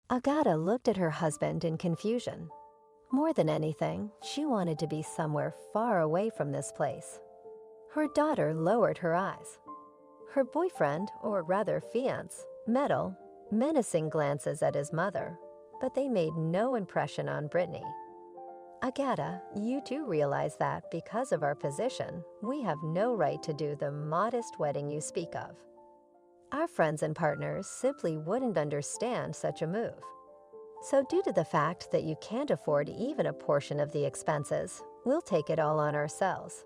Agata looked at her husband in confusion. More than anything, she wanted to be somewhere far away from this place. Her daughter lowered her eyes. Her boyfriend, or rather fiancé, menacing glances at his mother, but they made no impression on Britney. Agata, you too realize that because of our position, we have no right to do the modest wedding you speak of. Our friends and partners simply wouldn't understand such a move. So due to the fact that you can't afford even a portion of the expenses, we'll take it all on ourselves.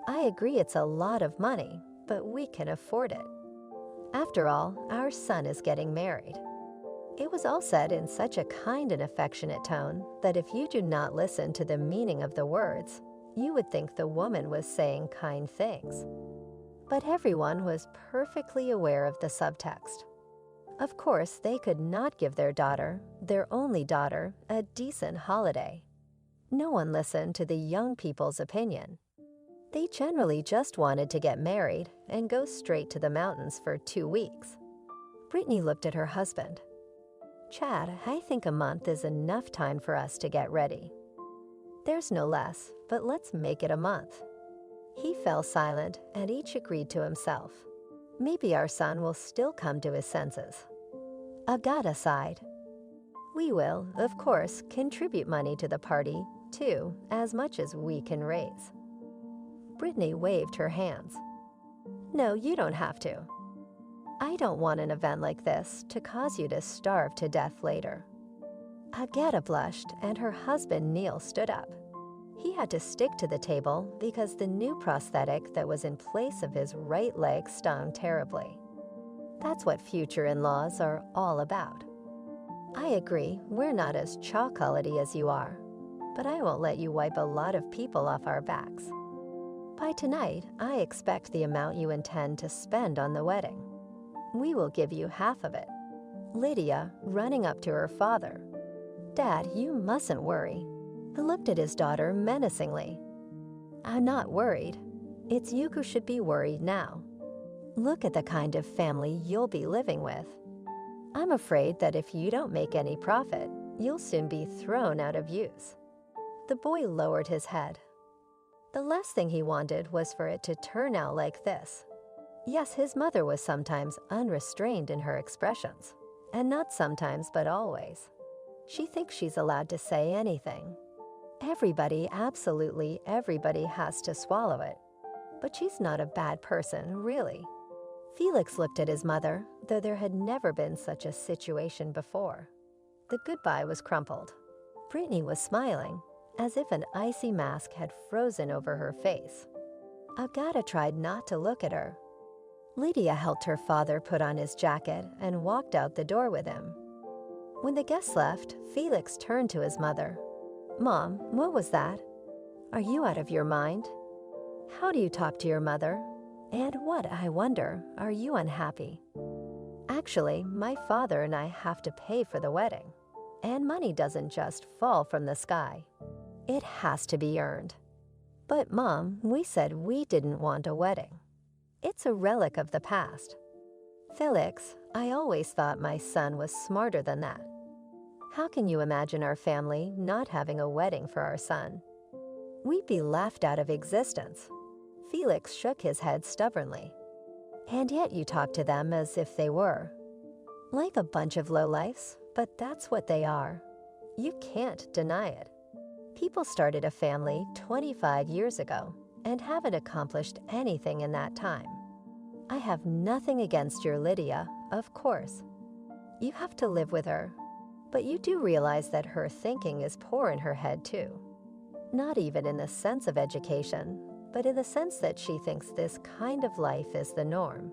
I agree it's a lot of money, but we can afford it. After all, our son is getting married. It was all said in such a kind and affectionate tone that if you do not listen to the meaning of the words, you would think the woman was saying kind things. But everyone was perfectly aware of the subtext. Of course, they could not give their daughter, their only daughter, a decent holiday. No one listened to the young people's opinion. They generally just wanted to get married and go straight to the mountains for 2 weeks. Britney looked at her husband. Chad, I think a month is enough time for us to get ready. There's no less, but let's make it a month. He fell silent, and each agreed to himself. Maybe our son will still come to his senses. Agata sighed. We will, of course, contribute money to the party, too, as much as we can raise. Britney waved her hands. No, you don't have to. I don't want an event like this to cause you to starve to death later. Agata blushed, and her husband Neil stood up. He had to stick to the table because the new prosthetic that was in place of his right leg stung terribly. That's what future in-laws are all about. I agree, we're not as chocolatey as you are, but I won't let you wipe a lot of people off our backs. By tonight, I expect the amount you intend to spend on the wedding. We will give you half of it. Lydia, running up to her father. Dad, you mustn't worry. He looked at his daughter menacingly. I'm not worried. It's you who should be worried now. Look at the kind of family you'll be living with. I'm afraid that if you don't make any profit, you'll soon be thrown out of use. The boy lowered his head. The last thing he wanted was for it to turn out like this. Yes, his mother was sometimes unrestrained in her expressions, and not sometimes but always. She thinks she's allowed to say anything. Everybody, absolutely everybody has to swallow it. But she's not a bad person, really. Felix looked at his mother, though there had never been such a situation before. The goodbye was crumpled. Britney was smiling, as if an icy mask had frozen over her face. Agata tried not to look at her. Lydia helped her father put on his jacket and walked out the door with him. When the guests left, Felix turned to his mother. Mom, what was that? Are you out of your mind? How do you talk to your mother? And what, I wonder, are you unhappy? Actually, my father and I have to pay for the wedding. And money doesn't just fall from the sky. It has to be earned. But Mom, we said we didn't want a wedding. It's a relic of the past. Felix, I always thought my son was smarter than that. How can you imagine our family not having a wedding for our son? We'd be laughed out of existence. Felix shook his head stubbornly. And yet you talk to them as if they were. Like a bunch of lowlifes, but that's what they are. You can't deny it. People started a family 25 years ago and haven't accomplished anything in that time. I have nothing against your Lydia, of course. You have to live with her, but you do realize that her thinking is poor in her head too. Not even in the sense of education, but in the sense that she thinks this kind of life is the norm.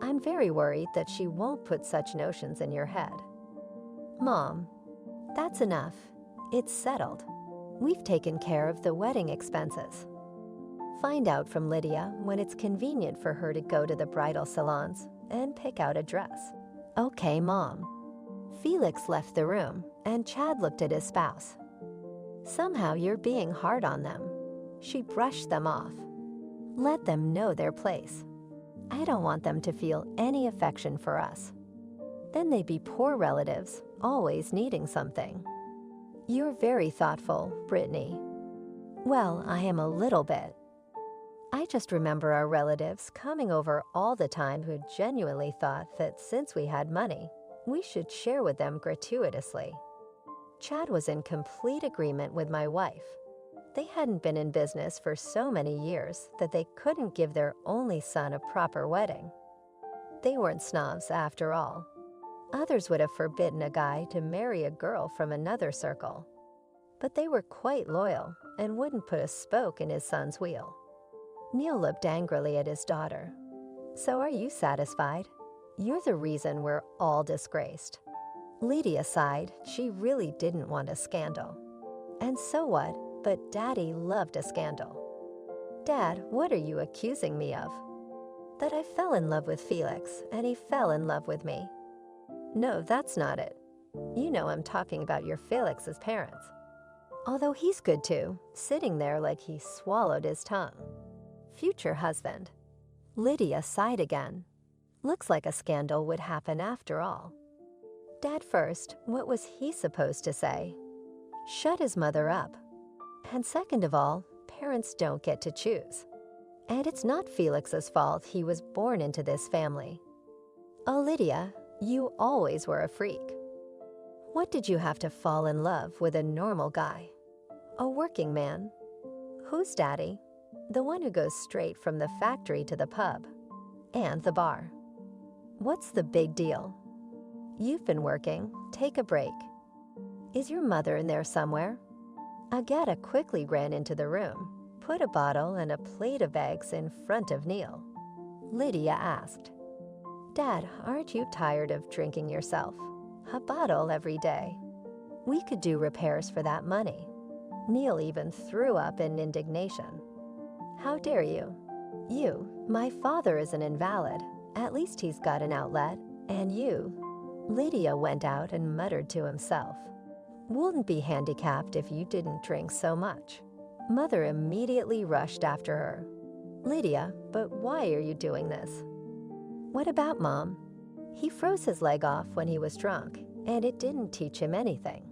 I'm very worried that she won't put such notions in your head. Mom, that's enough. It's settled. We've taken care of the wedding expenses. Find out from Lydia when it's convenient for her to go to the bridal salons and pick out a dress. Okay, Mom. Felix left the room, and Chad looked at his spouse. Somehow you're being hard on them. She brushed them off. Let them know their place. I don't want them to feel any affection for us. Then they'd be poor relatives, always needing something. You're very thoughtful, Britney. Well, I am a little bit. I just remember our relatives coming over all the time who genuinely thought that since we had money, we should share with them gratuitously. Chad was in complete agreement with my wife. They hadn't been in business for so many years that they couldn't give their only son a proper wedding. They weren't snobs after all. Others would have forbidden a guy to marry a girl from another circle. But they were quite loyal and wouldn't put a spoke in his son's wheel. Neil looked angrily at his daughter. So are you satisfied? You're the reason we're all disgraced. Lydia sighed. She really didn't want a scandal. And so what? But Daddy loved a scandal. Dad, what are you accusing me of? That I fell in love with Felix and he fell in love with me. No, that's not it. You know I'm talking about your Felix's parents. Although he's good too, sitting there like he swallowed his tongue. Future husband. Lydia sighed again. Looks like a scandal would happen after all. Dad first, what was he supposed to say? Shut his mother up. And second of all, parents don't get to choose. And it's not Felix's fault he was born into this family. Oh, Lydia, you always were a freak. What did you have to fall in love with a normal guy? A working man? Who's Daddy? The one who goes straight from the factory to the pub. And the bar. What's the big deal? You've been working. Take a break. Is your mother in there somewhere? Agata quickly ran into the room, put a bottle and a plate of eggs in front of Neil. Lydia asked, Dad, aren't you tired of drinking yourself? A bottle every day. We could do repairs for that money. Neil even threw up in indignation. How dare you? You, my father is an invalid. At least he's got an outlet. And you. Lydia went out and muttered to himself. Wouldn't be handicapped if you didn't drink so much. Mother immediately rushed after her. Lydia, but why are you doing this? What about Mom? He froze his leg off when he was drunk, and it didn't teach him anything.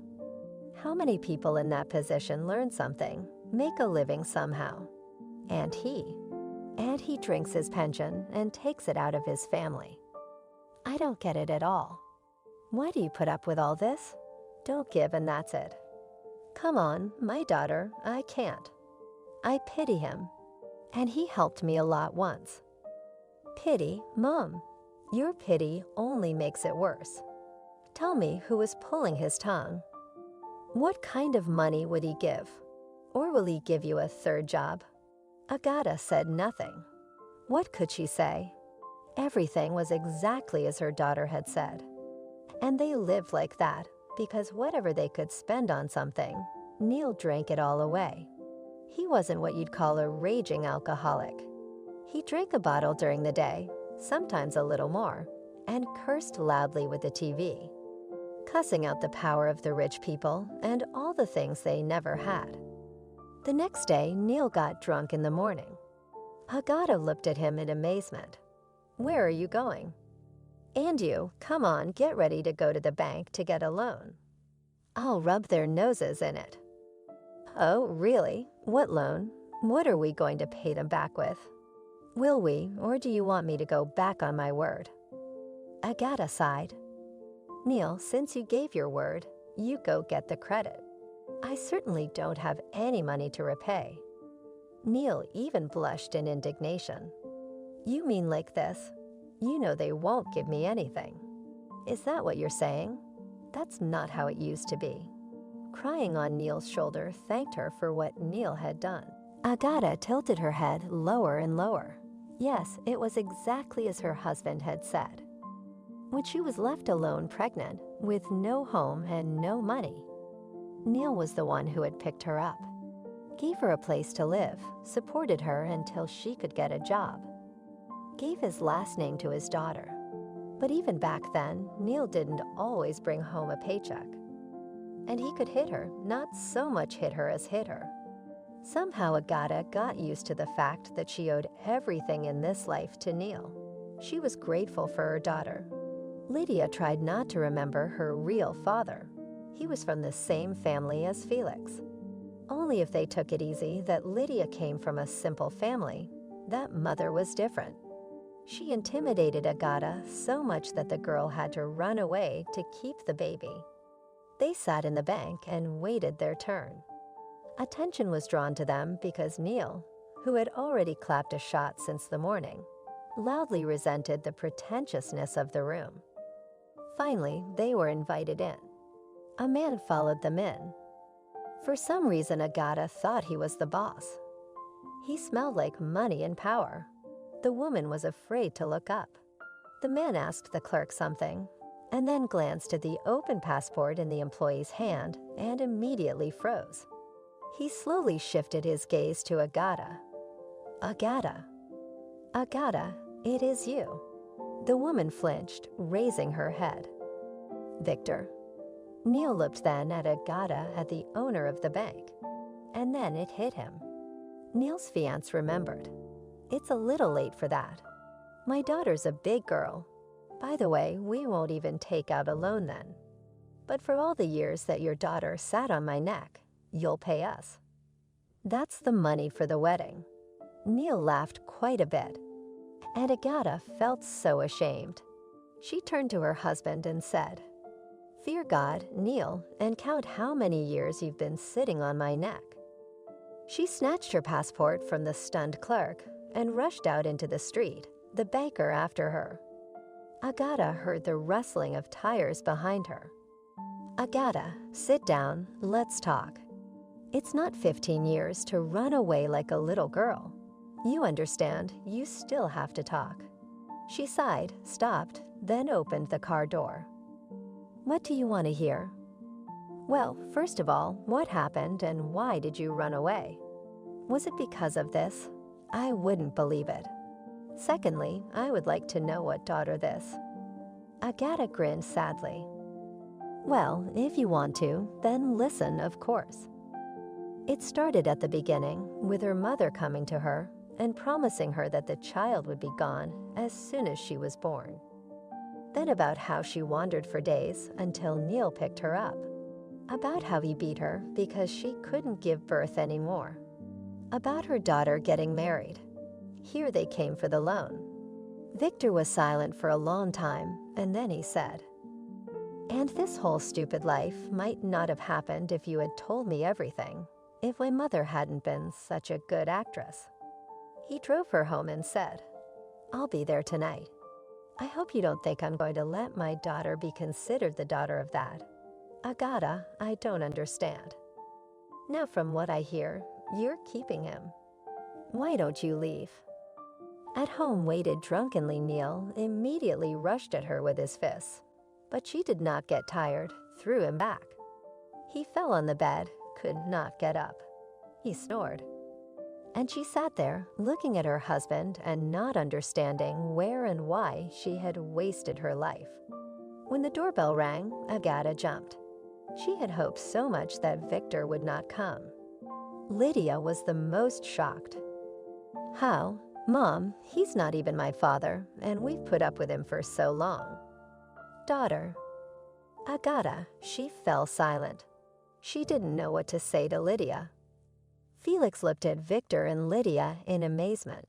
How many people in that position learn something, make a living somehow? And he drinks his pension and takes it out of his family. I don't get it at all. Why do you put up with all this? Don't give and that's it. Come on, my daughter, I can't. I pity him. And he helped me a lot once. Pity, Mom. Your pity only makes it worse. Tell me who is pulling his tongue. What kind of money would he give? Or will he give you a third job? Agata said nothing. What could she say? Everything was exactly as her daughter had said. And they lived like that because whatever they could spend on something, Neil drank it all away. He wasn't what you'd call a raging alcoholic. He drank a bottle during the day, sometimes a little more, and cursed loudly with the TV, cussing out the power of the rich people and all the things they never had. The next day, Neil got drunk in the morning. Agata looked at him in amazement. Where are you going? And you, come on, get ready to go to the bank to get a loan. I'll rub their noses in it. Oh, really? What loan? What are we going to pay them back with? Will we, or do you want me to go back on my word? Agata sighed. Neil, since you gave your word, you go get the credit. I certainly don't have any money to repay. Neil even blushed in indignation. You mean like this? You know they won't give me anything. Is that what you're saying? That's not how it used to be. Crying on Neil's shoulder thanked her for what Neil had done. Agata tilted her head lower and lower. Yes, it was exactly as her husband had said. When she was left alone pregnant, with no home and no money, Neil was the one who had picked her up, gave her a place to live, supported her until she could get a job, gave his last name to his daughter. But even back then, Neil didn't always bring home a paycheck. And he could hit her, not so much hit her as hit her. Somehow Agata got used to the fact that she owed everything in this life to Neil. She was grateful for her daughter. Lydia tried not to remember her real father. He was from the same family as Felix. Only if they took it easy that Lydia came from a simple family, that mother was different. She intimidated Agata so much that the girl had to run away to keep the baby. They sat in the bank and waited their turn. Attention was drawn to them because Neil, who had already clapped a shot since the morning, loudly resented the pretentiousness of the room. Finally, they were invited in. A man followed them in. For some reason, Agata thought he was the boss. He smelled like money and power. The woman was afraid to look up. The man asked the clerk something, and then glanced at the open passport in the employee's hand and immediately froze. He slowly shifted his gaze to Agata. Agata. Agata, it is you. The woman flinched, raising her head. Victor. Neil looked then at Agata at the owner of the bank, and then it hit him. Neil's fiancé remembered. It's a little late for that. My daughter's a big girl. By the way, we won't even take out a loan then. But for all the years that your daughter sat on my neck, you'll pay us. That's the money for the wedding. Neil laughed quite a bit, and Agata felt so ashamed. She turned to her husband and said, "Fear God, Neil, and count how many years you've been sitting on my neck." She snatched her passport from the stunned clerk and rushed out into the street, the banker after her. Agata heard the rustling of tires behind her. "Agata, sit down, let's talk. It's not 15 years to run away like a little girl. You understand, you still have to talk." She sighed, stopped, then opened the car door. "What do you want to hear?" "Well, first of all, what happened and why did you run away? Was it because of this? I wouldn't believe it. Secondly, I would like to know what daughter this." Agata grinned sadly. "Well, if you want to, then listen, of course. It started at the beginning with her mother coming to her and promising her that the child would be gone as soon as she was born. Then about how she wandered for days until Neil picked her up. About how he beat her because she couldn't give birth anymore. About her daughter getting married. Here they came for the loan." Victor was silent for a long time, and then he said, "And this whole stupid life might not have happened if you had told me everything, if my mother hadn't been such a good actress." He drove her home and said, "I'll be there tonight. I hope you don't think I'm going to let my daughter be considered the daughter of that. Agata, I don't understand. Now from what I hear, you're keeping him. Why don't you leave?" At home waited drunkenly Neil immediately rushed at her with his fists, but she did not get tired, threw him back. He fell on the bed, could not get up. He snored. And she sat there, looking at her husband and not understanding where and why she had wasted her life. When the doorbell rang, Agata jumped. She had hoped so much that Victor would not come. Lydia was the most shocked. "How? Mom, he's not even my father, and we've put up with him for so long." "Daughter." Agata, she fell silent. She didn't know what to say to Lydia. Felix looked at Victor and Lydia in amazement.